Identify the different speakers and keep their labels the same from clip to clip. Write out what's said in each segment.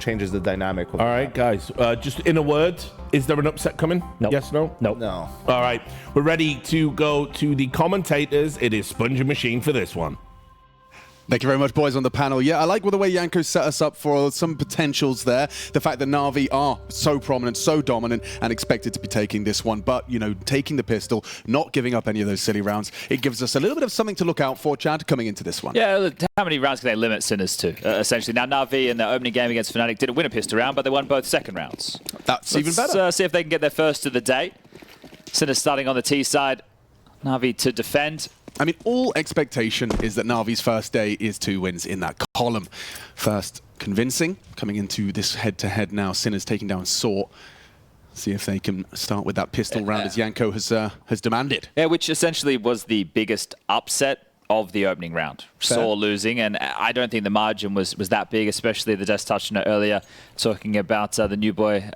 Speaker 1: changes the dynamic.
Speaker 2: All right, guys, just in a word, is there an upset coming?
Speaker 3: Nope.
Speaker 2: Yes, no?
Speaker 3: Nope.
Speaker 1: No.
Speaker 2: All right, we're ready to go to the commentators. It is Sponge and Machine for this one.
Speaker 4: Thank you very much, boys, on the panel. Yeah, I like the way Yanko set us up for some potentials there. The fact that Na'Vi are so prominent, so dominant, and expected to be taking this one. But, you know, taking the pistol, not giving up any of those silly rounds, it gives us a little bit of something to look out for, Chad, coming into this one.
Speaker 3: Yeah, how many rounds can they limit Sinners to, essentially? Now, Na'Vi in their opening game against Fnatic didn't win a pistol round, but they won both second rounds.
Speaker 4: That's even better.
Speaker 3: Let's see if they can get their first of the day. Sinners starting on the T side. Na'Vi to defend.
Speaker 4: I mean, all expectation is that Na'Vi's first day is 2 wins in that column. First, convincing, coming into this head-to-head now. Sinners taking down Saw. See if they can start with that pistol round as Yanko has demanded.
Speaker 3: Yeah, which essentially was the biggest upset of the opening round.
Speaker 4: Fair.
Speaker 3: Saw losing, and I don't think the margin was that big, especially the Des touched on it earlier, talking about the new boy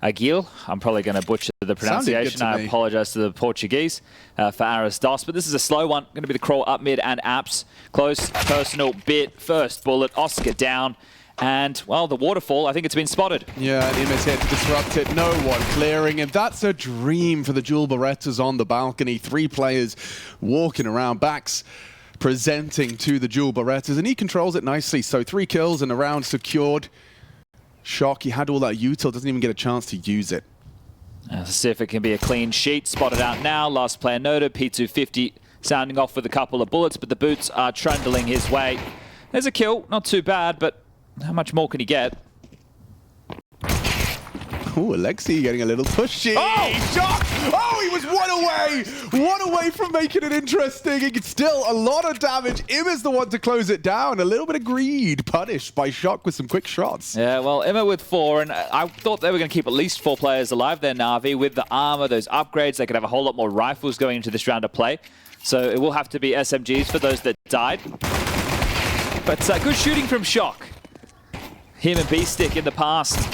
Speaker 3: Aguil. I'm probably going to butcher the pronunciation. I apologize to the Portuguese for Aris Dos, but this is a slow one. Going to be the crawl up mid and apps. Close, personal, bit, first bullet, Oscar down. And, well, the waterfall, I think it's been spotted.
Speaker 4: Yeah, and Im is here to disrupt it. No one clearing, and that's a dream for the Jewel Berettas on the balcony. 3 players walking around, backs presenting to the Jewel Berettas, and he controls it nicely. So 3 kills and a round secured. Shock, he had all that util, doesn't even get a chance to use it.
Speaker 3: Let's see if it can be a clean sheet. Spotted out now. Last player noted. P250 sounding off with a couple of bullets, but the boots are trundling his way. There's a kill. Not too bad, but how much more can he get?
Speaker 4: Oh, Alexi getting a little pushy. Oh, Shock! Oh, he was one away from making it interesting. It's still a lot of damage. Im is the one to close it down. A little bit of greed punished by Shock with some quick shots.
Speaker 3: Yeah, well, Emma with 4, and I thought they were going to keep at least 4 players alive there, Na'Vi. With the armor, those upgrades, they could have a whole lot more rifles going into this round of play. So it will have to be SMGs for those that died. But good shooting from Shock. Him and B-Stick in the past.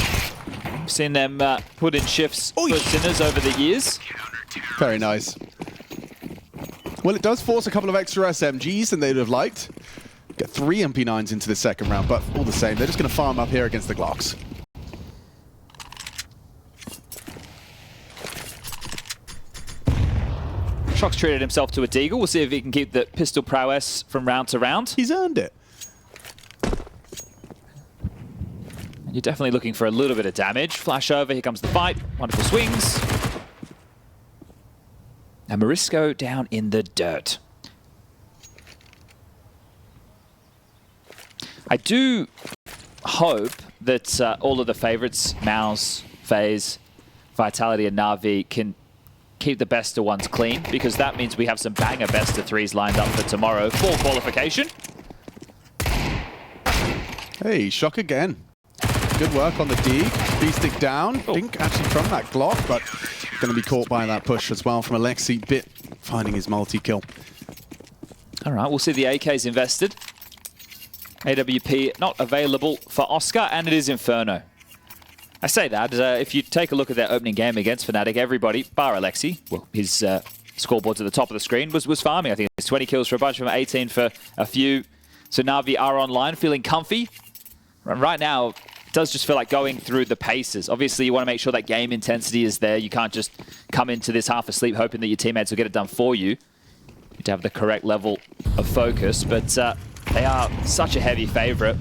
Speaker 3: Seen them put in shifts for Sinners over the years.
Speaker 4: Very nice. Well, it does force a couple of extra SMGs than they'd have liked. Get 3 MP9s into the second round, but all the same, they're just going to farm up here against the Glocks.
Speaker 3: Shock's treated himself to a deagle. We'll see if he can keep the pistol prowess from round to round.
Speaker 4: He's earned it.
Speaker 3: You're definitely looking for a little bit of damage. Flash over, here comes the fight. Wonderful swings. And Morisco down in the dirt. I do hope that all of the favorites, MOUZ, FaZe, Vitality and Na'Vi, can keep the best of ones clean, because that means we have some banger best of 3s lined up for tomorrow for qualification.
Speaker 4: Hey, Shock again. Good work on the D. B-Stick down. I think actually from that Glock, but going to be caught by that push as well from Alexi. Bit finding his multi-kill.
Speaker 3: All right, we'll see the AKs invested. AWP not available for Oscar, and it is Inferno. I say that, if you take a look at their opening game against Fnatic, everybody, bar Alexi, well, his scoreboard's at the top of the screen, was farming. I think it's 20 kills for a bunch of them, 18 for a few. So Na'Vi are online, feeling comfy. Right now, it does just feel like going through the paces. Obviously, you want to make sure that game intensity is there. You can't just come into this half asleep hoping that your teammates will get it done for you. You need to have the correct level of focus, but they are such a heavy favorite.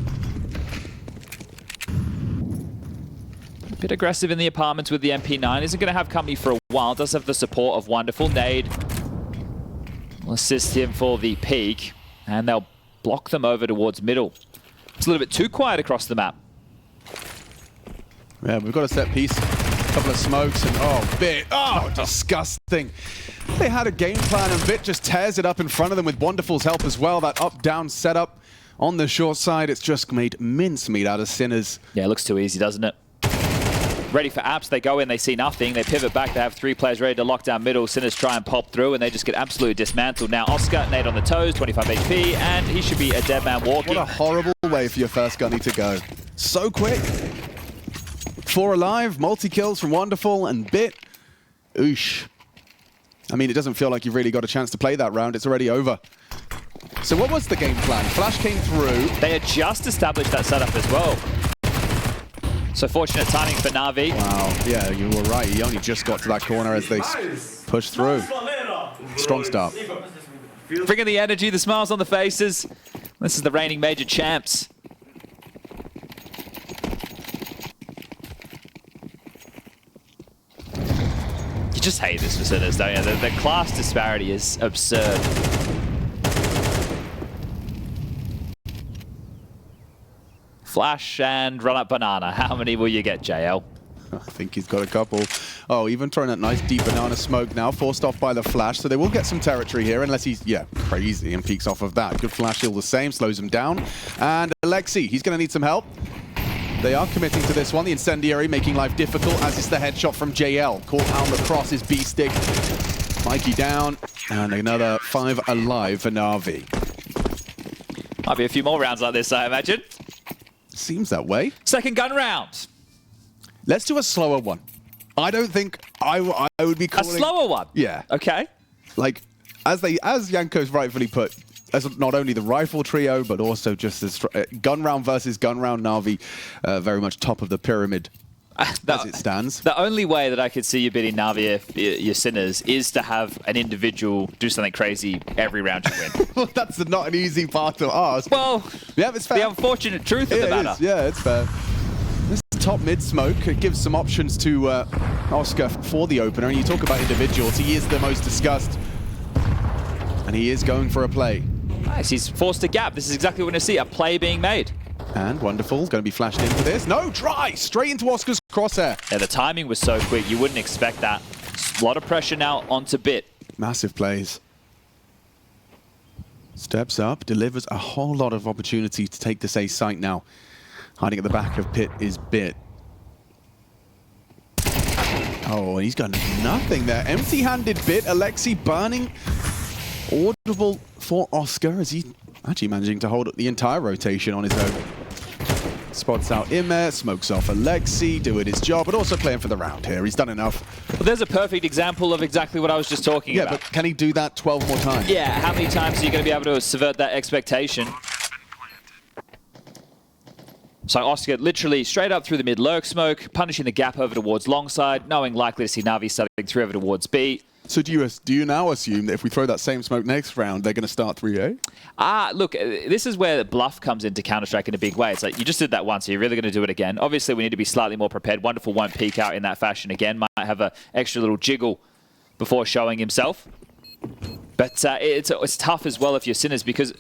Speaker 3: A bit aggressive in the apartments with the MP9. Isn't going to have company for a while. Does have the support of Wonderful. Nade will assist him for the peak, and they'll block them over towards middle. It's a little bit too quiet across the map.
Speaker 4: Yeah, we've got a set piece, a couple of smokes, and Bit, disgusting. They had a game plan, and Bit just tears it up in front of them with Wonderful's help as well. That up-down setup on the short side, it's just made mincemeat out of Sinners.
Speaker 3: Yeah, it looks too easy, doesn't it? Ready for apps, they go in, they see nothing, they pivot back, they have 3 players ready to lock down middle. Sinners try and pop through, and they just get absolutely dismantled. Now Oscar, nade on the toes, 25 HP, and he should be a dead man walking.
Speaker 4: What a horrible way for your first gunny to go. So quick. 4 alive, multi-kills from Wonderful, and Bit. Oosh. I mean, it doesn't feel like you've really got a chance to play that round. It's already over. So what was the game plan? Flash came through.
Speaker 3: They had just established that setup as well. So fortunate timing for Navi.
Speaker 4: Wow, yeah, you were right. He only just got to that corner as they pushed through. Strong start.
Speaker 3: Bringing the energy, the smiles on the faces. This is the reigning major champs. You just hate this for Sinners, don't you? The class disparity is absurd. Flash and run up banana. How many will you get, JL?
Speaker 4: I think he's got a couple. Oh, even throwing that nice deep banana smoke now, forced off by the flash, so they will get some territory here, unless he's, yeah, crazy and peeks off of that. Good flash all the same, slows him down. And Alexi, he's going to need some help. They are committing to this one, the incendiary making life difficult, as is the headshot from JL. Caught out the cross, his B-stick. Mikey down, and another 5 alive for Navi.
Speaker 3: Might be a few more rounds like this, I imagine.
Speaker 4: Seems that way.
Speaker 3: Second gun round.
Speaker 4: Let's do a slower one. I don't think I would be calling...
Speaker 3: A slower one?
Speaker 4: Yeah.
Speaker 3: Okay.
Speaker 4: Like, as Jankos rightfully put, as not only the rifle trio, but also just as gun round versus gun round, Navi very much top of the pyramid as it stands.
Speaker 3: The only way that I could see you beating Navi if you're Sinners is to have an individual do something crazy every round you win.
Speaker 4: Well, that's not an easy part to ask.
Speaker 3: Well,
Speaker 4: yeah, it's fair.
Speaker 3: The unfortunate truth of the matter.
Speaker 4: Yeah, it's fair. This top mid smoke, it gives some options to Oscar for the opener. And you talk about individuals, he is the most discussed. And he is going for a play.
Speaker 3: Nice, he's forced a gap. This is exactly what we're going to see, a play being made.
Speaker 4: And wonderful, going to be flashed into this. No, dry, straight into Oscar's crosshair.
Speaker 3: Yeah, the timing was so quick, you wouldn't expect that. A lot of pressure now onto Bit.
Speaker 4: Massive plays. Steps up, delivers a whole lot of opportunity to take this A site now. Hiding at the back of Pit is Bit. Oh, and he's got nothing there. Empty-handed Bit. Alexi burning. Audible for Oscar as he actually managing to hold up the entire rotation on his own. Spots out Imer, smokes off Alexi, doing his job, but also playing for the round here. He's done enough.
Speaker 3: Well, there's a perfect example of exactly what I was just talking about.
Speaker 4: Yeah, but can he do that 12 more times?
Speaker 3: Yeah, how many times are you going to be able to subvert that expectation? So Oscar literally straight up through the mid lurk smoke, punishing the gap over towards long side, knowing likely to see Navi starting 3 over towards B.
Speaker 4: So do you now assume that if we throw that same smoke next round, they're going to start 3A?
Speaker 3: Look, this is where bluff comes into Counter-Strike in a big way. It's like, you just did that once, are you really going to do it again? Obviously, we need to be slightly more prepared. Wonderful won't peek out in that fashion again. Might have an extra little jiggle before showing himself. But it's tough as well if you're Sinners, because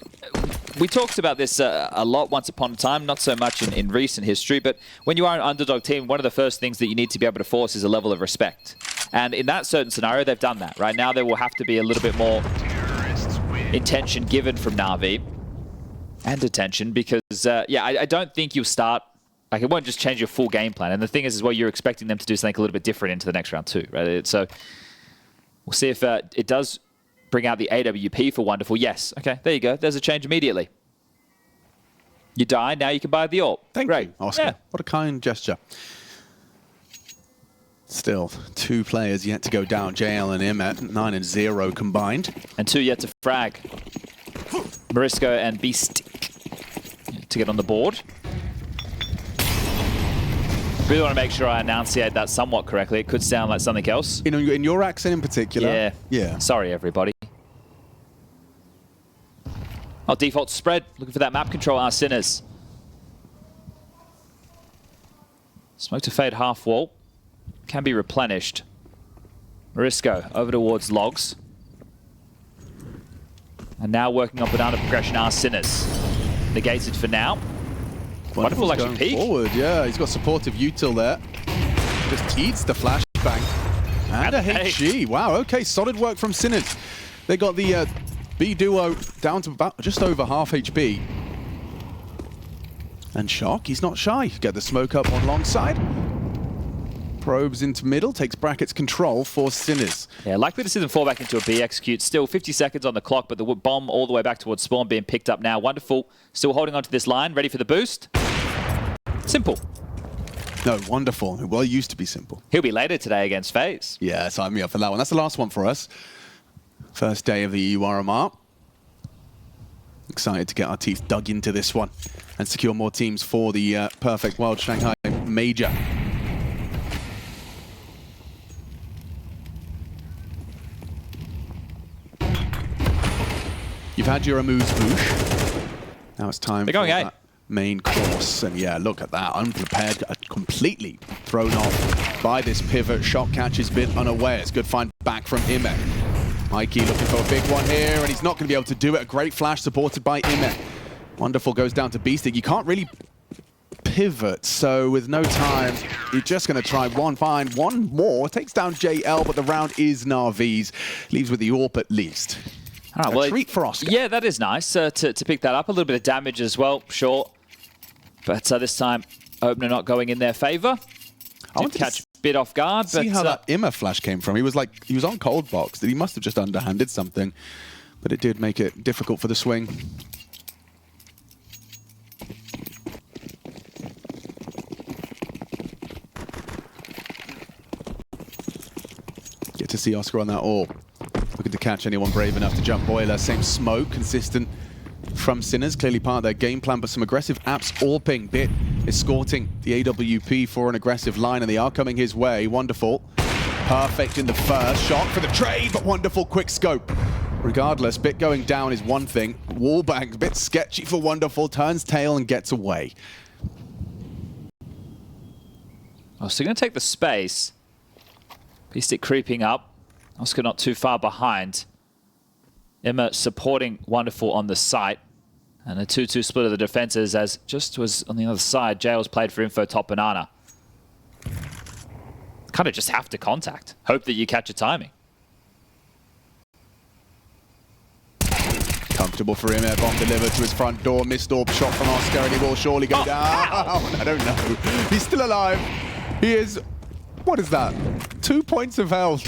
Speaker 3: we talked about this a lot once upon a time, not so much in recent history, but when you are an underdog team, one of the first things that you need to be able to force is a level of respect. And in that certain scenario, they've done that. Right now, there will have to be a little bit more intention given from Navi and attention, because, yeah, I don't think you'll start... Like, it won't just change your full game plan. And the thing is, as well, you're expecting them to do something a little bit different into the next round too, right? So we'll see if it does bring out the AWP for Wonderful. Yes. Okay, there you go. There's a change immediately. You die, now you can buy the AWP.
Speaker 4: Thank you, Oscar. Yeah. What a kind gesture. Still, 2 players yet to go down. JL and Im at 9 and 0 combined.
Speaker 3: And 2 yet to frag. Marisco and Beast to get on the board. Really want to make sure I enunciate that somewhat correctly. It could sound like something else.
Speaker 4: In your accent in particular?
Speaker 3: Yeah.
Speaker 4: Yeah.
Speaker 3: Sorry, everybody. Oh, default spread. Looking for that map control, our Sinners. Smoke to fade half wall. Can be replenished. Marisco over towards Logs. And now working on banana progression, our Sinners. Negated for now. Wonderful actually peek.
Speaker 4: Forward, yeah. He's got supportive util there. Just eats the flashbang. And a HG. Wow, okay. Solid work from Sinners. They got the B duo down to about just over half HP. And Shock, he's not shy. Get the smoke up on long side. Probes into middle, takes brackets control for Sinners.
Speaker 3: Yeah, likely to see them fall back into a B execute. Still 50 seconds on the clock, but the bomb all the way back towards spawn being picked up now. Wonderful. Still holding on to this line, ready for the boost. Simple.
Speaker 4: No, Wonderful. Well, it used to be simple.
Speaker 3: He'll be later today against FaZe.
Speaker 4: Yeah, sign me up for that one. That's the last one for us. First day of the EU RMR. Excited to get our teeth dug into this one and secure more teams for the perfect world Shanghai Major. You've had your MOUZ Buch. Now it's time for that main course. And yeah, look at that. Unprepared, completely thrown off by this pivot. Shot catch is a bit unaware. It's good find back from Ime. Mikey looking for a big one here, and he's not going to be able to do it. A great flash supported by Ime. Wonderful goes down to Beastic. You can't really pivot, so with no time, you're just going to try find one more. Takes down JL, but the round is NAVI's. Leaves with the AWP at least.
Speaker 3: All right, well,
Speaker 4: a treat for Oscar.
Speaker 3: Yeah, that is nice to pick that up. A little bit of damage as well, sure. But this time, opener not going in their favor. I want to catch a bit off guard.
Speaker 4: See how that Ime flash came from. He was on cold box. He must have just underhanded something, but it did make it difficult for the swing. Get to see Oscar on that AWP. Looking to catch anyone brave enough to jump boiler. Same smoke, consistent from Sinners. Clearly part of their game plan, but some aggressive apps AWPing. Bit escorting the AWP for an aggressive line, and they are coming his way. Wonderful. Perfect in the first shot for the trade, but wonderful quick scope. Regardless, Bit going down is one thing. Wallbang, a bit sketchy for Wonderful. Turns tail and gets away.
Speaker 3: Oh, so going to take the space. Beastic creeping up. Oscar not too far behind. Ime supporting Wonderful on the site. And a 2-2 split of the defenses as just was on the other side. JL's played for Info top banana. Kind of just have to contact. Hope that you catch a timing.
Speaker 4: Comfortable for him. Bomb delivered to his front door. Missed AWP shot from Oscar, and he will surely go down. I don't know. He's still alive. He is... What is that? 2 points of health.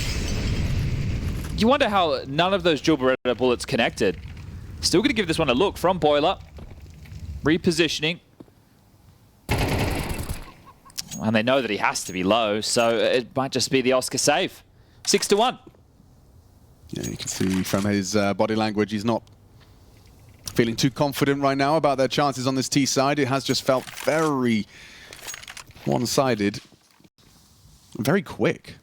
Speaker 3: You wonder how none of those dual Beretta bullets connected. Still going to give this one a look from Boiler. Repositioning. And they know that he has to be low, so it might just be the Oscar save. 6-1.
Speaker 4: Yeah, you can see from his body language, he's not feeling too confident right now about their chances on this T side. It has just felt very one-sided. Very quick.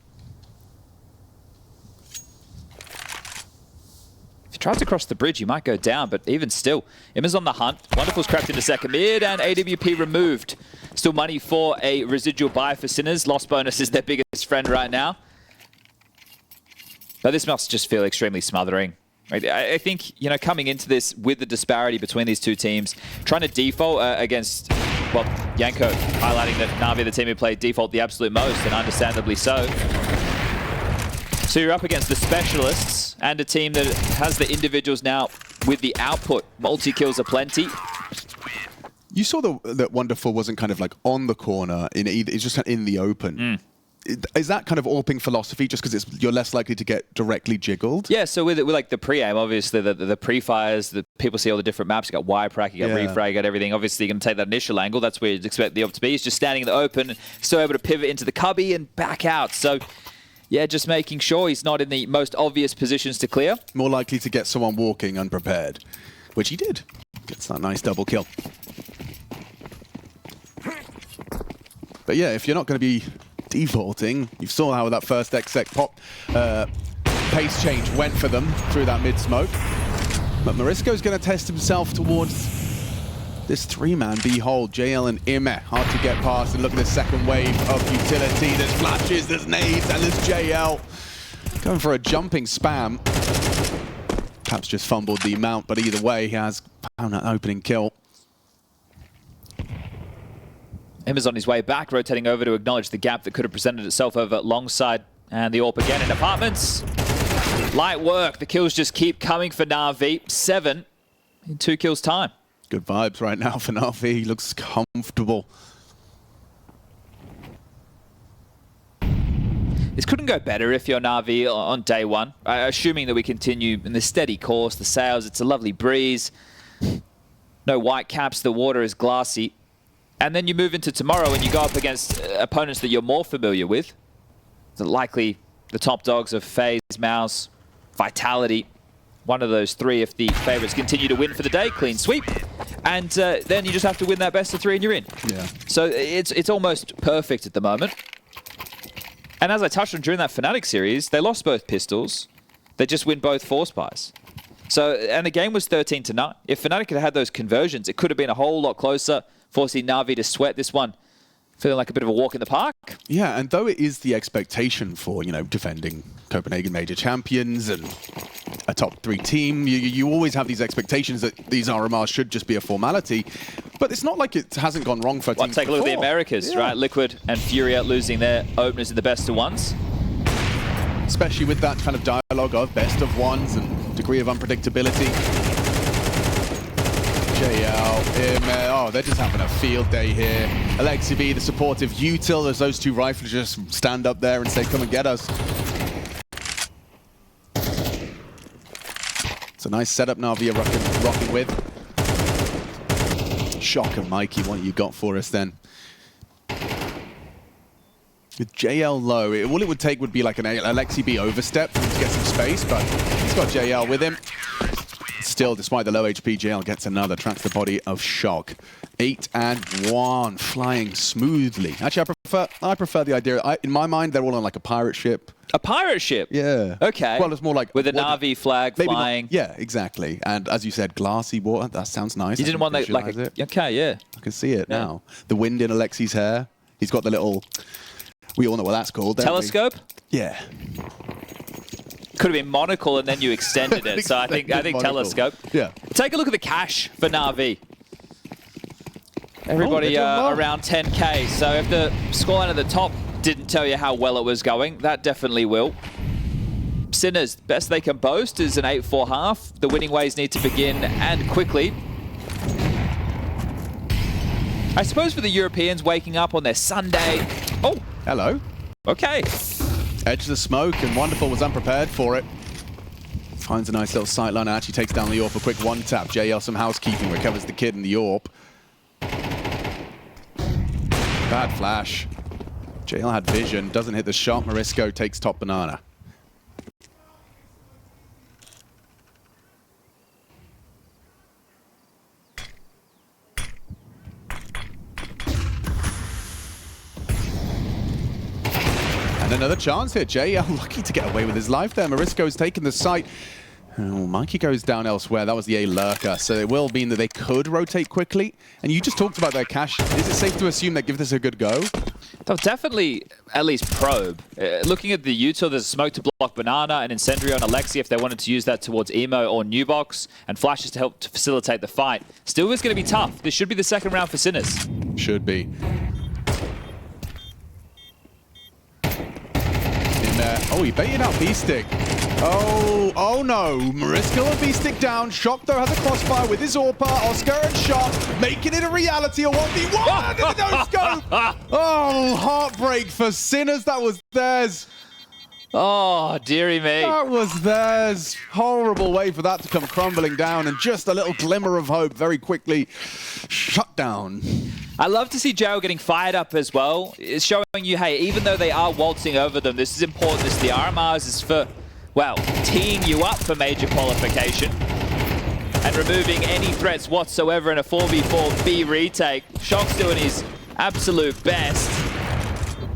Speaker 3: If he tries to cross the bridge, he might go down, but even still, Ime's on the hunt. Wonderful's crept into second mid, and AWP removed. Still money for a residual buy for Sinners. Loss bonus is their biggest friend right now. But this must just feel extremely smothering. I think, you know, coming into this with the disparity between these two teams, trying to default against, well, Yanko highlighting that Navi, the team who played default the absolute most, and understandably so. So you're up against the specialists and a team that has the individuals now with the output. Multi-kills aplenty.
Speaker 4: You saw that Wonderful wasn't kind of like on the corner, it's just in the open. Is that kind of AWPing philosophy just because you're less likely to get directly jiggled?
Speaker 3: Yeah, so with like the pre-aim, obviously the pre-fires, the people see all the different maps. You got Y-Prack, you got refrag, you got everything. Obviously you're going to take that initial angle. That's where you'd expect the AWP to be. He's just standing in the open, still able to pivot into the cubby and back out. So yeah, just making sure he's not in the most obvious positions to clear. More
Speaker 4: likely to get someone walking unprepared, which he did. Gets that nice double kill. But yeah, if you're not going to be defaulting, you saw how that first exec pop pace change went for them through that mid-smoke. But Marisco's going to test himself towards this three-man Buchholz, JL and Ime. Hard to get past, and look at this second wave of utility. There's flashes, there's nades, and there's JL. Going for a jumping spam. Perhaps just fumbled the mount, but either way, he has found that opening kill.
Speaker 3: Ime's on his way back, rotating over to acknowledge the gap that could have presented itself over long side. And the AWP again in apartments. Light work. The kills just keep coming for Navi. 7 in 2 kills time.
Speaker 4: Good vibes right now for Navi. He looks comfortable.
Speaker 3: This couldn't go better if you're Navi on day one. Assuming that we continue in the steady course, the sails, it's a lovely breeze. No white caps, the water is glassy. And then you move into tomorrow and you go up against opponents that you're more familiar with. Likely the top dogs of FaZe, MOUZ, Vitality. one of those three if the favorites continue to win for the day. Clean sweep. And then you just have to win that best of 3 and you're in.
Speaker 4: Yeah.
Speaker 3: So it's almost perfect at the moment. And as I touched on during that Fnatic series, they lost both pistols. They just win both force buys. So, and the game was 13-9. If Fnatic had had those conversions, it could have been a whole lot closer, forcing Navi to sweat this one. Feeling like a bit of a walk in the park.
Speaker 4: Yeah, and though it is the expectation for, you know, defending Copenhagen Major champions and a top 3 team, you always have these expectations that these RMRs should just be a formality. But it's not like it hasn't gone wrong for teams
Speaker 3: take a look at the Americas,
Speaker 4: yeah.
Speaker 3: right? Liquid and Furia losing their openers in the best of ones.
Speaker 4: Especially with that kind of dialogue of best of ones and degree of unpredictability. JL, oh, they're just having a field day here. Alexi B, the supportive util, as those 2 rifles just stand up there and say, come and get us. It's a nice setup Navi are rocking with. Shock and Mikey, what you got for us then? With JL low, all it would take would be like an Alexi B overstep for him to get some space, but he's got JL with him. Still, despite the low HP, JL gets another, tracks the body of Shock. 8-1, flying smoothly. Actually, I prefer the idea. In my mind, they're all on like a pirate ship.
Speaker 3: A pirate ship?
Speaker 4: Yeah.
Speaker 3: Okay.
Speaker 4: Well, it's more like...
Speaker 3: with a Navi flag flying.
Speaker 4: Yeah, exactly. And as you said, glassy water, that sounds nice.
Speaker 3: You didn't want that like a... Okay, yeah.
Speaker 4: I can see it now. The wind in Alexi's hair. He's got the little... We all know what that's called, don't
Speaker 3: telescope?
Speaker 4: we? Yeah.
Speaker 3: Could have been monocle and then you extended it. So I think telescope.
Speaker 4: Yeah.
Speaker 3: Take a look at the cash for Navi. Everybody around 10k. So if the scoreline at the top didn't tell you how well it was going, that definitely will. Sinners, best they can boast is an 8-4 half. The winning ways need to begin and quickly. I suppose for the Europeans waking up on their Sunday. Oh,
Speaker 4: hello.
Speaker 3: Okay.
Speaker 4: Edge the smoke, and Wonderful was unprepared for it. Finds a nice little sightline and actually takes down the AWP. A quick one-tap. JL some housekeeping, recovers the kid and the AWP. Bad flash. JL had vision, doesn't hit the shot. Marisco takes top banana. And another chance here. JL lucky to get away with his life there. Marisco's taken the site. Oh, Mikey goes down elsewhere. That was the A lurker. So it will mean that they could rotate quickly. And you just talked about their cash. Is it safe to assume they give this a good go?
Speaker 3: They'll definitely at least probe. Looking at the util, there's a smoke to block Banana and Incendiary on Alexi if they wanted to use that towards Emo or Newbox, and flashes to help to facilitate the fight. Still is going to be tough. This should be the second round for Sinners.
Speaker 4: Should be. Oh, he baited out B-Stick. Oh no. Mariska and B-Stick down. Shock, though, has a crossfire with his AWP. Oscar and Shock making it a reality. A 1v1 into the no-scope. Oh, heartbreak for Sinners. That was theirs.
Speaker 3: Oh, dearie me.
Speaker 4: That was theirs. Horrible way for that to come crumbling down, and just a little glimmer of hope very quickly shut down.
Speaker 3: I love to see Joe getting fired up as well. It's showing you, hey, even though they are waltzing over them, this is important. This the RMRs is for, well, teeing you up for major qualification and removing any threats whatsoever in a 4v4 B retake. Shock's doing his absolute best.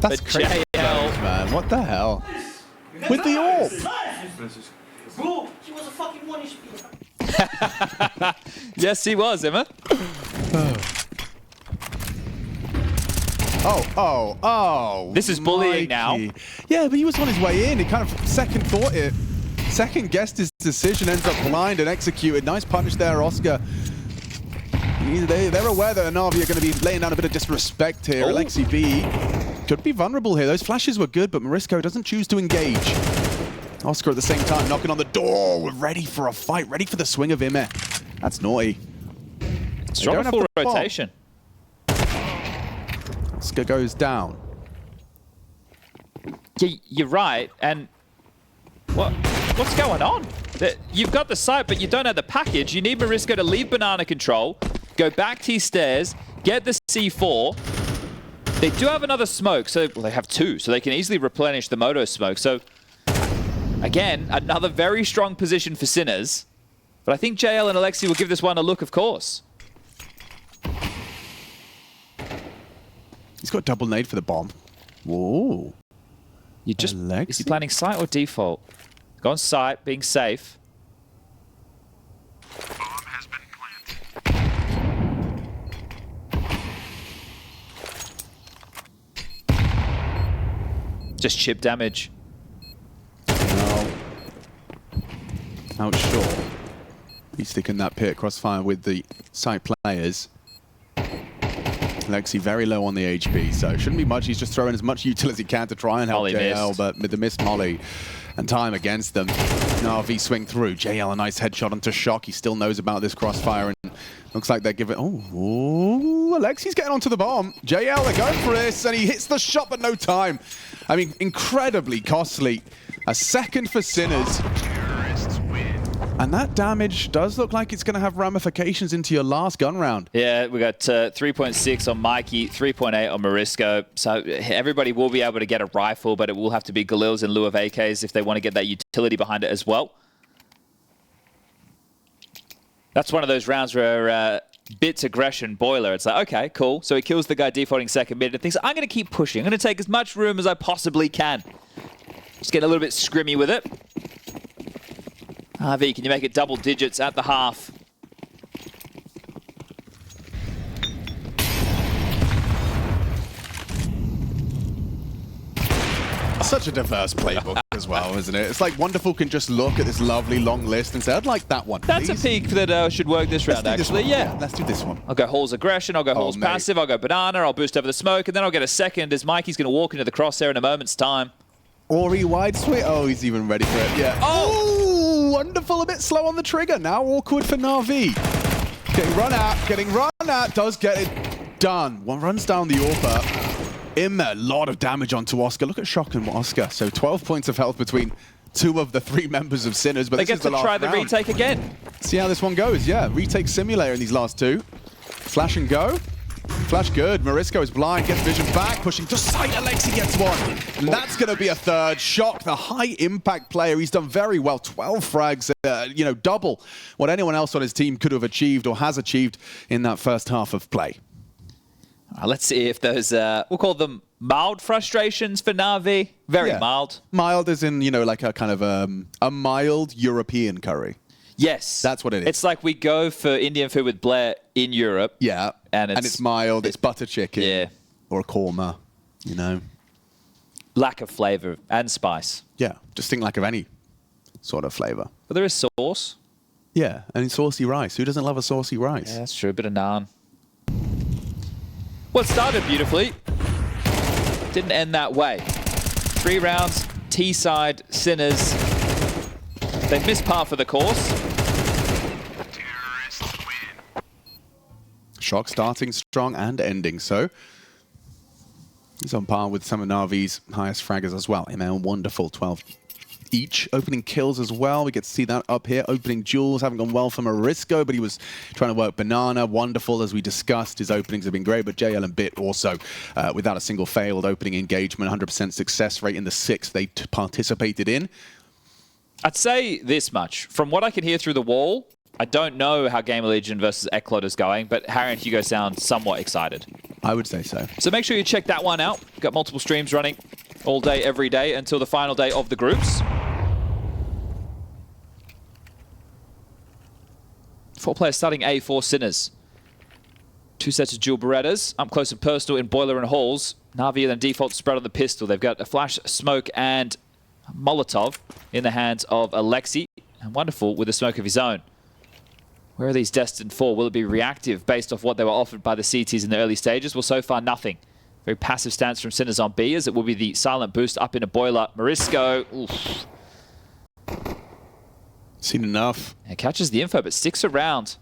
Speaker 4: That's
Speaker 3: but
Speaker 4: crazy,
Speaker 3: JL,
Speaker 4: man. What the hell? With the AWP.
Speaker 1: Bro, he was a fucking 1 HP.
Speaker 3: Yes, he was, Emma.
Speaker 4: Oh.
Speaker 3: This is bullying now.
Speaker 4: Yeah, but he was on his way in. He kind of second guessed his decision, ends up blind and executed. Nice punish there, Oscar. They're aware that Navi are going to be laying down a bit of disrespect here.
Speaker 3: Oh.
Speaker 4: Alexi B could be vulnerable here. Those flashes were good, but Marisco doesn't choose to engage. Oscar at the same time knocking on the door, ready for a fight, ready for the swing of Ime. That's naughty.
Speaker 3: Strong full rotation.
Speaker 4: Oscar goes down.
Speaker 3: Yeah, you're right. And what's going on? You've got the site, but you don't have the package. You need Marisco to leave banana control, go back T stairs, get the C4. They do have another smoke, so well, they have two, so they can easily replenish the moto smoke. So Again, another very strong position for Sinners. But I think JL and Alexi will give this one a look, of course.
Speaker 4: He's got double nade for the bomb. Whoa.
Speaker 3: You just
Speaker 4: Alexi?
Speaker 3: Is he planning site or default? Go on site, being safe.
Speaker 5: Bomb has been planted.
Speaker 3: Just chip damage.
Speaker 4: No. Out short. He's sticking that pit crossfire with the site players. Lexi very low on the HP, so shouldn't be much. He's just throwing as much util as he can to try and help
Speaker 3: Molly
Speaker 4: JL,
Speaker 3: missed.
Speaker 4: but with the missed molly and time against them, NAVI swing through. JL a nice headshot onto Shock. He still knows about this crossfire, and looks like they're giving. Oh, Alexi's getting onto the bomb. JL, they're going for this, and he hits the shot, but no time. I mean, incredibly costly. A second for Sinners.
Speaker 5: Terrorists win.
Speaker 4: And that damage does look like it's going to have ramifications into your last gun round.
Speaker 3: Yeah, we got 3.6 on Mikey, 3.8 on Marisco. So everybody will be able to get a rifle, but it will have to be Galils in lieu of AKs if they want to get that utility behind it as well. That's one of those rounds where Bits aggression boiler. It's like, okay, cool. So he kills the guy defaulting second mid and thinks, I'm going to keep pushing. I'm going to take as much room as I possibly can. Just getting a little bit scrimmy with it. RV, can you make it double digits at the half?
Speaker 4: Such a diverse playbook as well, isn't it? It's like Wonderful can just look at this lovely long list and say, I'd like that one.
Speaker 3: That's
Speaker 4: please.
Speaker 3: a peak that should work this round,
Speaker 4: Let's do this
Speaker 3: actually.
Speaker 4: one.
Speaker 3: Yeah.
Speaker 4: Let's do this one.
Speaker 3: I'll go Hall's aggression, I'll go Hall's
Speaker 4: mate.
Speaker 3: passive, I'll go banana, I'll boost over the smoke, and then I'll get a second as Mikey's going to walk into the crosshair in a moment's time.
Speaker 4: Ori wide swing. Oh, he's even ready for it. Yeah. Oh, Wonderful a bit slow on the trigger. Now awkward for Na'Vi. Getting run out. Does get it done. One runs down the AWP. A lot of damage onto Oscar. Look at Shock and Oscar. So 12 points of health between two of the three members of Sinners. But
Speaker 3: They
Speaker 4: this
Speaker 3: get
Speaker 4: is the
Speaker 3: to
Speaker 4: last
Speaker 3: try the
Speaker 4: round.
Speaker 3: retake again.
Speaker 4: See how this one goes. Yeah, retake simulator in these last two. Flash and go. Flash good. Marisco is blind, gets vision back, pushing to sight. Alexi gets one. And that's going to be a third. Shock, the high impact player. He's done very well. 12 frags, double what anyone else on his team could have achieved or has achieved in that first half of play.
Speaker 3: Let's see if those, we'll call them mild frustrations for Na'Vi. Very
Speaker 4: Yeah.
Speaker 3: mild.
Speaker 4: Mild as in, like a kind of a mild European curry.
Speaker 3: Yes.
Speaker 4: That's what it is.
Speaker 3: It's like we go for Indian food with Blair in Europe.
Speaker 4: Yeah.
Speaker 3: And it's
Speaker 4: mild. It's butter chicken.
Speaker 3: Yeah.
Speaker 4: Or a korma,
Speaker 3: Lack of flavor and spice.
Speaker 4: Yeah. Just think like of any sort of flavor.
Speaker 3: But there is sauce.
Speaker 4: Yeah. And it's saucy rice. Who doesn't love a saucy rice?
Speaker 3: Yeah, that's true. A bit of naan. Well, it started beautifully. Didn't end that way. 3 rounds, T-side, Sinners. They've missed par for the course.
Speaker 5: Terrorists win.
Speaker 4: Shock starting strong and ending so. He's on par with some of Na'Vi's highest fraggers as well. ML Wonderful, 12 each. Opening kills as well. We get to see that up here. Opening duels haven't gone well for Marisco, but he was trying to work Banana. Wonderful, as we discussed. His openings have been great, but JL and Bit also without a single failed opening engagement. 100% success rate in the 6 they participated in.
Speaker 3: I'd say this much. From what I can hear through the wall, I don't know how GamerLegion versus Eclot is going, but Harry and Hugo sound somewhat excited.
Speaker 4: I would say so.
Speaker 3: So make sure you check that one out. Got multiple streams running all day, every day, until the final day of the groups. 4 players starting A for Sinners. 2 sets of dual Berettas. Up close and personal in Boiler and Halls. Na'Vi then default spread on the pistol. They've got a flash, smoke, and Molotov in the hands of Alexi. And Wonderful with a smoke of his own. Where are these destined for? Will it be reactive based off what they were offered by the CTs in the early stages? Well, so far, nothing. Very passive stance from Sinners on B, as it will be the silent boost up into Boiler. Marisco, oof.
Speaker 4: Seen enough.
Speaker 3: And catches the info, but sticks around.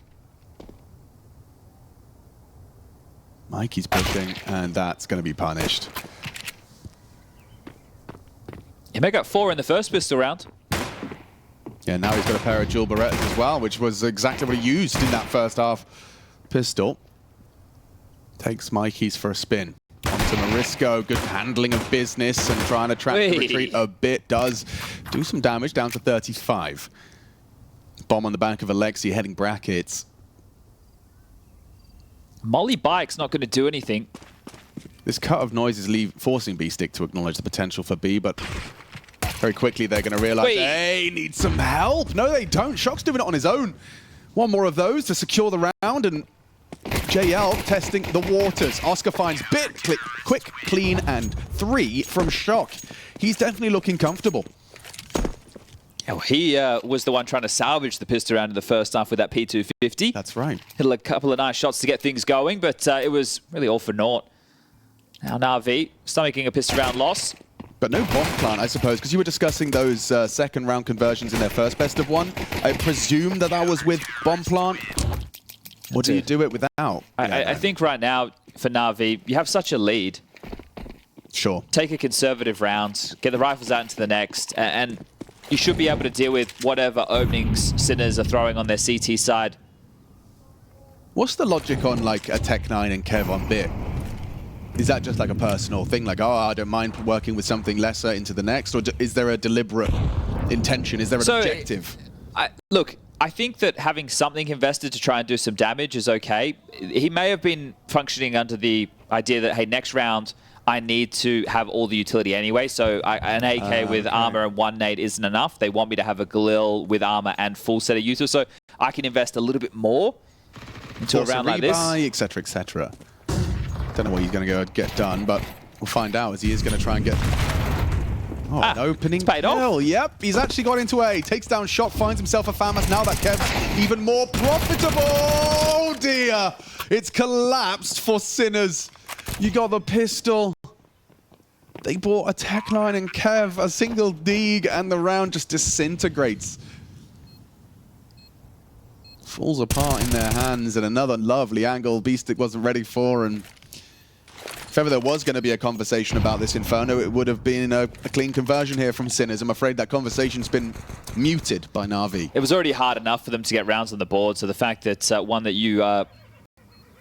Speaker 4: Mikey's pushing, and that's going to be punished.
Speaker 3: He may got 4 in the first pistol round.
Speaker 4: Yeah, now he's got a pair of dual Berettas as well, which was exactly what he used in that first half pistol. Takes Mikey's for a spin. On So Marisco, good handling of business and trying to track the retreat a bit. Does do some damage, down to 35. Bomb on the back of Alexi, heading brackets.
Speaker 3: Molly Bike's not going to do anything.
Speaker 4: This cut of noise is forcing B-Stick to acknowledge the potential for B, but very quickly they're going to realize they need some help. No, they don't. Shock's doing it on his own. One more of those to secure the round, and JL testing the waters. Oscar finds Bit, quick, clean, and 3 from Shock. He's definitely looking comfortable.
Speaker 3: Oh, he was the one trying to salvage the pistol round in the first half with that P250.
Speaker 4: That's right.
Speaker 3: Hit a couple of nice shots to get things going, but it was really all for naught. Now NAVI stomaching a pistol round loss.
Speaker 4: But no bomb plant, I suppose, because you were discussing those second round conversions in their first best of one. I presume that was with bomb plant. Or do you do it without?
Speaker 3: I think right now, for NAVI, you have such a lead.
Speaker 4: Sure.
Speaker 3: Take a conservative round, get the rifles out into the next, and you should be able to deal with whatever openings Sinners are throwing on their CT side.
Speaker 4: What's the logic on like a Tech9 and Kev on Bit? Is that just like a personal thing? Like, oh, I don't mind working with something lesser into the next? Or is there a deliberate intention? Is there an objective?
Speaker 3: Look, I think that having something invested to try and do some damage is okay. He may have been functioning under the idea that, hey, next round, I need to have all the utility anyway. So an AK with armor and 1 nade isn't enough. They want me to have a Galil with armor and full set of util. So I can invest a little bit more into a round like this.
Speaker 4: Etc., etc. Don't know what he's going to go get done, but we'll find out as he is going to try and get an opening
Speaker 3: paid off.
Speaker 4: Yep, he's actually got into A. Takes down Shock, finds himself a FAMAS. Now that Kev's even more profitable. Oh dear, it's collapsed for Sinners. You got the pistol. They bought a Tech9 and Kev, a single Deeg, and the round just disintegrates. Falls apart in their hands, and another lovely angle Beastic wasn't ready for. And if ever there was going to be a conversation about this Inferno, it would have been a clean conversion here from Sinners. I'm afraid that conversation's been muted by Navi.
Speaker 3: It was already hard enough for them to get rounds on the board, so the fact that one that you are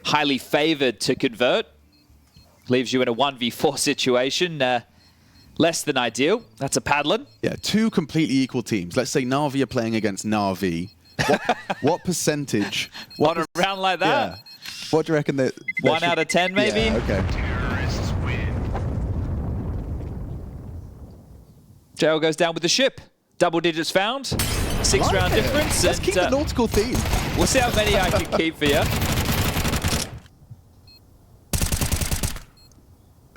Speaker 3: highly favored to convert leaves you in a 1v4 situation. Less than ideal. That's a paddling.
Speaker 4: Yeah, 2 completely equal teams. Let's say Navi are playing against Navi. What percentage?
Speaker 3: On a round like that?
Speaker 4: Yeah. What do you reckon that?
Speaker 3: 1 out of 10, maybe?
Speaker 4: Yeah, okay.
Speaker 5: Terrorists win.
Speaker 3: JL goes down with the ship. Double digits found. 6 round difference.
Speaker 4: Let's keep the nautical theme.
Speaker 3: We'll see how many I can keep for you.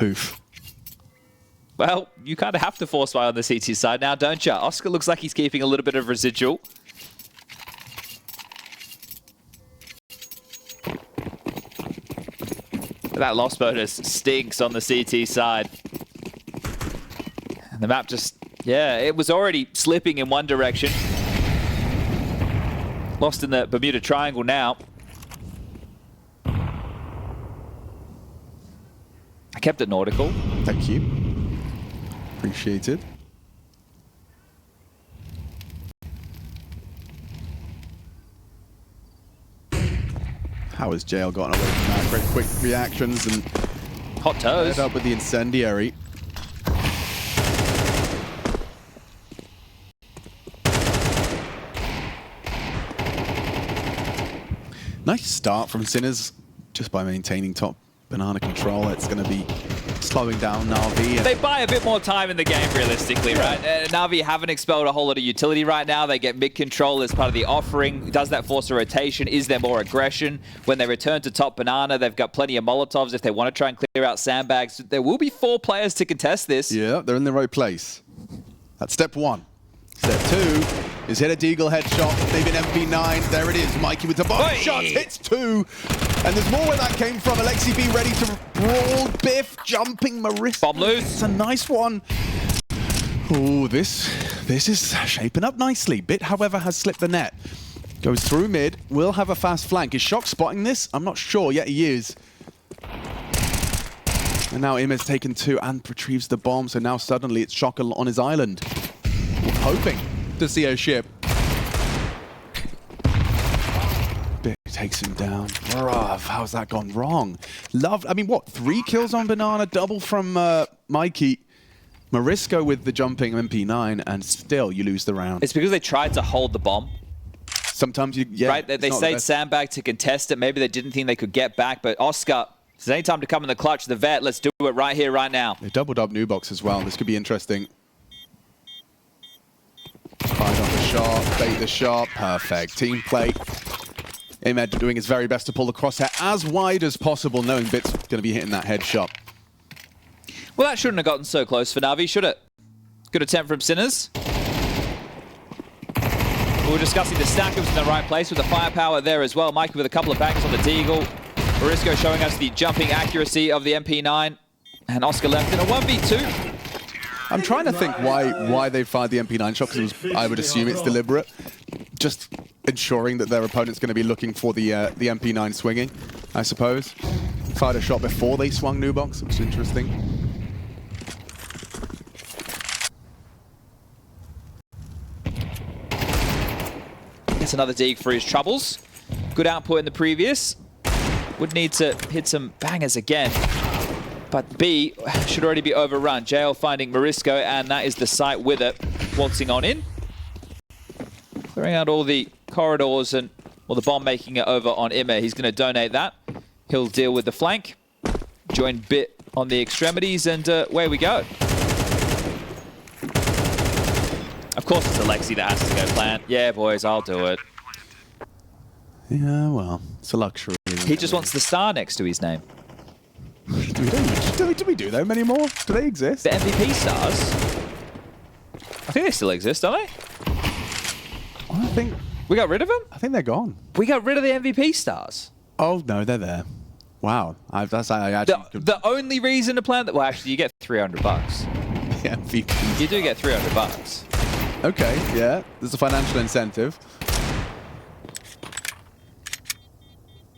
Speaker 4: Oof.
Speaker 3: Well, you kind of have to force fire on the CT side now, don't you? Oscar looks like he's keeping a little bit of residual. That loss bonus stinks on the CT side. And the map just, yeah, it was already slipping in one direction. Lost in the Bermuda Triangle now. I kept it nautical.
Speaker 4: Thank you. Appreciate it. How has JL gotten away from that? Very quick reactions and
Speaker 3: Hot toes.
Speaker 4: head up with the incendiary. Nice start from Sinners just by maintaining top banana control. It's going to be slowing down Navi.
Speaker 3: They buy a bit more time in the game, realistically, right? Navi haven't expelled a whole lot of utility right now. They get mid-control as part of the offering. Does that force a rotation? Is there more aggression? When they return to top banana, they've got plenty of Molotovs if they want to try and clear out sandbags. There will be 4 players to contest this.
Speaker 4: Yeah, they're in the right place. That's step 1. Step 2 is hit a Deagle headshot, maybe an MP9. There it is. Mikey with the bomb shots, hits 2. And there's more where that came from. Alexi B ready to brawl. Biff jumping Marissa.
Speaker 3: Bomb loose.
Speaker 4: It's a nice one. Oh, this is shaping up nicely. Bit, however, has slipped the net. Goes through mid. Will have a fast flank. Is Shock spotting this? I'm not sure. Yet he is. And now Im has taken 2 and retrieves the bomb. So now suddenly it's Shock on his island. Hoping to see a ship. Bit Takes him down. Bruv, how's that gone wrong? I mean, what? 3 kills on Banana, double from Mikey. Marisco with the jumping MP9, and still you lose the round.
Speaker 3: It's because they tried to hold the bomb.
Speaker 4: Sometimes you, yeah.
Speaker 3: Right? They stayed sandbag to contest it. Maybe they didn't think they could get back, but Oscar, it's any time to come in the clutch. The vet, let's do it right here, right now.
Speaker 4: They doubled up Nubox as well. This could be interesting. Find on the shot, bait the shot. Perfect. Team play. Ahmed doing his very best to pull the crosshair as wide as possible, knowing Bit's going to be hitting that headshot.
Speaker 3: Well, that shouldn't have gotten so close for Navi, should it? Good attempt from Sinners. We were discussing the stack. It was in the right place with the firepower there as well. Mikey with a couple of bangers on the Deagle. Marisco showing us the jumping accuracy of the MP9. And Oscar left in a 1v2.
Speaker 4: I'm trying to think why they fired the MP9 shot, because I would assume it's deliberate. Just ensuring that their opponent's going to be looking for the MP9 swinging, I suppose. Fired a shot before they swung Nubox, which is interesting.
Speaker 3: Gets another dig for his troubles. Good output in the previous. Would need to hit some bangers again. But B should already be overrun. JL finding Marisco, and that is the site with it. Waltzing on in. Clearing out all the corridors and the bomb making it over on Immer. He's going to donate that. He'll deal with the flank. Join Bit on the extremities, and away we go. Of course it's Alexi that has to go plant. Yeah, boys, I'll do it.
Speaker 4: Yeah, well, it's a luxury.
Speaker 3: He just wants the star next to his name.
Speaker 4: Do we do them anymore? Do they exist?
Speaker 3: The MVP stars? I think they still exist, don't they?
Speaker 4: I think
Speaker 3: We got rid of them?
Speaker 4: I think they're gone.
Speaker 3: We got rid of the MVP stars.
Speaker 4: Oh no, they're there. Wow, I actually
Speaker 3: The only reason to plant that, well, actually, you get $300.
Speaker 4: yeah, MVP.
Speaker 3: You do get $300.
Speaker 4: Okay, yeah, there's a financial incentive.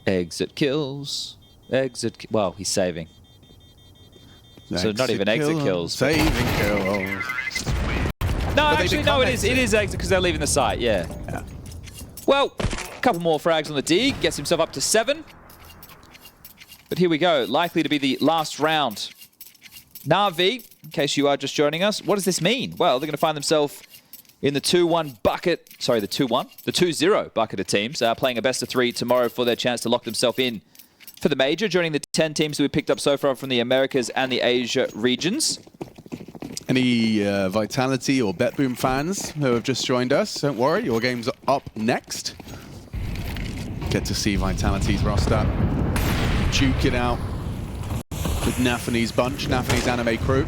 Speaker 3: Exit kills. Well, he's saving. So not even exit kills.
Speaker 4: Saving kills.
Speaker 3: No, actually, no, it is exit because they're leaving the site, yeah. Well, a couple more frags on the D. Gets himself up to 7. But here we go. Likely to be the last round. Navi, in case you are just joining us, what does this mean? Well, they're going to find themselves in the 2-1 bucket. Sorry, the 2-1. The 2-0 bucket of teams. Playing a best of 3 tomorrow for their chance to lock themselves in for the major, joining the 10 teams that we picked up so far from the Americas and the Asia regions.
Speaker 4: Any Vitality or BetBoom fans who have just joined us, don't worry, your game's up next. Get to see Vitality's roster. Duke it out with Nafany's bunch, Nafany's anime crew.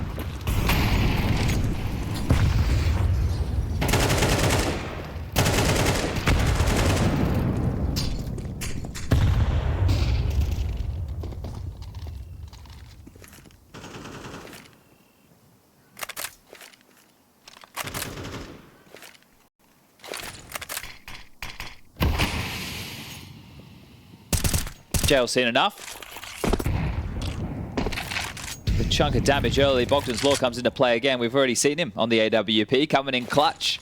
Speaker 3: Jail seen enough. The chunk of damage early. Bogdan's Law comes into play again. We've already seen him on the AWP coming in clutch.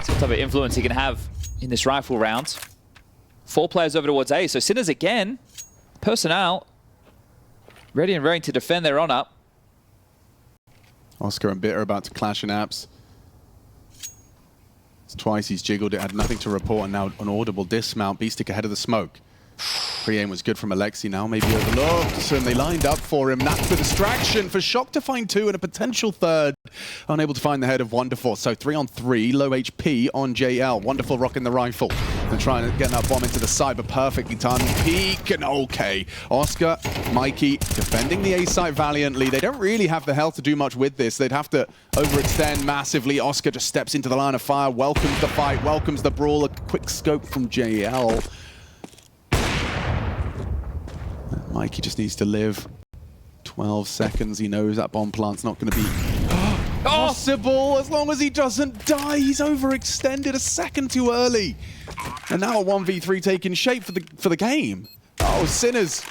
Speaker 3: See what type of influence he can have in this rifle round. 4 players over towards A. So Sinners again. Personnel ready and raring to defend their honor.
Speaker 4: Oscar and Bit are about to clash in apps. It's twice he's jiggled it, had nothing to report, and now an audible dismount. Beastic ahead of the smoke. Pre-aim was good from Alexi, now maybe overlooked, and they lined up for him. That's the distraction for Shock to find 2 and a potential 3rd. Unable to find the head of Wonderful. So 3-on-3, low HP on JL. Wonderful rocking the rifle and trying to get that bomb into the side, but perfectly timed. Peek and okay. Oscar, Mikey defending the A site valiantly. They don't really have the health to do much with this. They'd have to overextend massively. Oscar just steps into the line of fire, welcomes the fight, welcomes the brawl. A quick scope from JL. Mikey just needs to live. 12 seconds. He knows that bomb plant's not going to be possible as long as he doesn't die. He's overextended a second too early. And now a 1v3 taking shape for the game. Oh, Sinners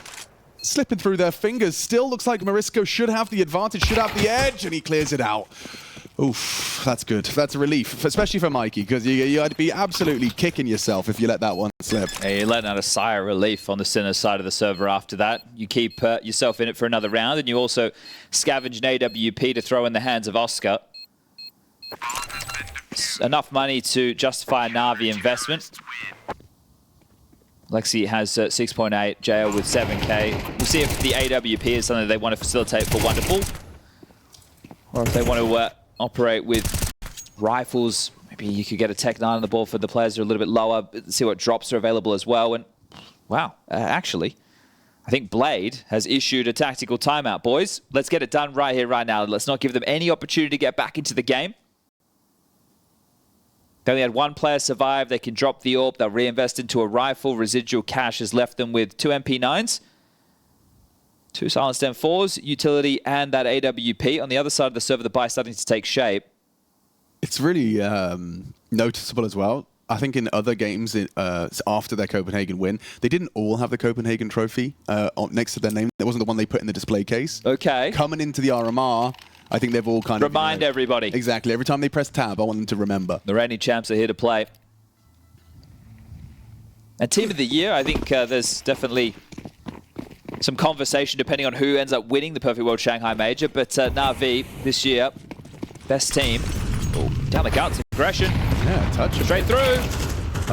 Speaker 4: slipping through their fingers. Still looks like Marisco should have the advantage, should have the edge, and he clears it out. Oof, that's good. That's a relief, especially for Mikey, because you'd be absolutely kicking yourself if you let that one slip.
Speaker 3: Hey, you're letting out a sigh of relief on the center side of the server after that. You keep yourself in it for another round, and you also scavenge an AWP to throw in the hands of Oscar. It's enough money to justify a Navi investment. Lexi has 6.8, JL with 7k. We'll see if the AWP is something they want to facilitate for Wonderful, or if they want to operate with rifles. Maybe you could get a Tech 9 on the ball for the players who are a little bit lower, see what drops are available as well. And wow, actually, I think Blade has issued a tactical timeout. Boys, let's get it done right here, right now. Let's not give them any opportunity to get back into the game. They only had one player survive. They can drop the AWP. They'll reinvest into a rifle. Residual cash has left them with 2 MP9s. 2 silenced M4s, utility, and that AWP. On the other side of the server, the buy starting to take shape.
Speaker 4: It's really noticeable as well. I think in other games after their Copenhagen win, they didn't all have the Copenhagen trophy next to their name. That wasn't the one they put in the display case.
Speaker 3: Okay.
Speaker 4: Coming into the RMR, I think they've all kind of...
Speaker 3: Remind everybody.
Speaker 4: Exactly. Every time they press tab, I want them to remember.
Speaker 3: The reigning champs are here to play. And Team of the Year, I think there's definitely some conversation depending on who ends up winning the Perfect World Shanghai Major, but Navi this year, best team. Oh, down the guts, aggression.
Speaker 4: Yeah, touch it.
Speaker 3: Straight through.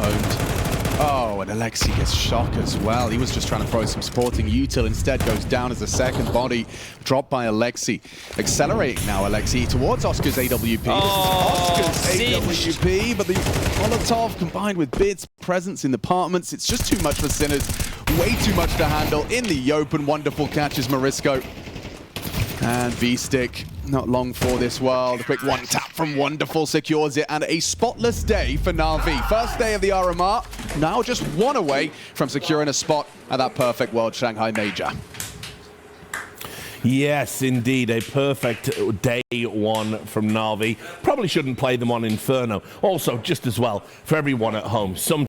Speaker 4: Owned. Oh, and Alexi gets shock as well. He was just trying to throw some supporting util, instead goes down as a second body, dropped by Alexi. Accelerating now, Alexi, towards Oscar's AWP.
Speaker 3: Oh,
Speaker 4: this is Oscar's AWP, but the Molotov combined with Bid's presence in the apartments, it's just too much for Sinners. Way too much to handle in the open. Wonderful catches Morisco. And V-Stick, not long for this world. A quick one tap from Wonderful secures it, and a spotless day for Navi. First day of the RMR, now just one away from securing a spot at that Perfect World Shanghai Major.
Speaker 2: Yes, indeed, a perfect day one from Navi. Probably shouldn't play them on Inferno. Also, just as well, for everyone at home, some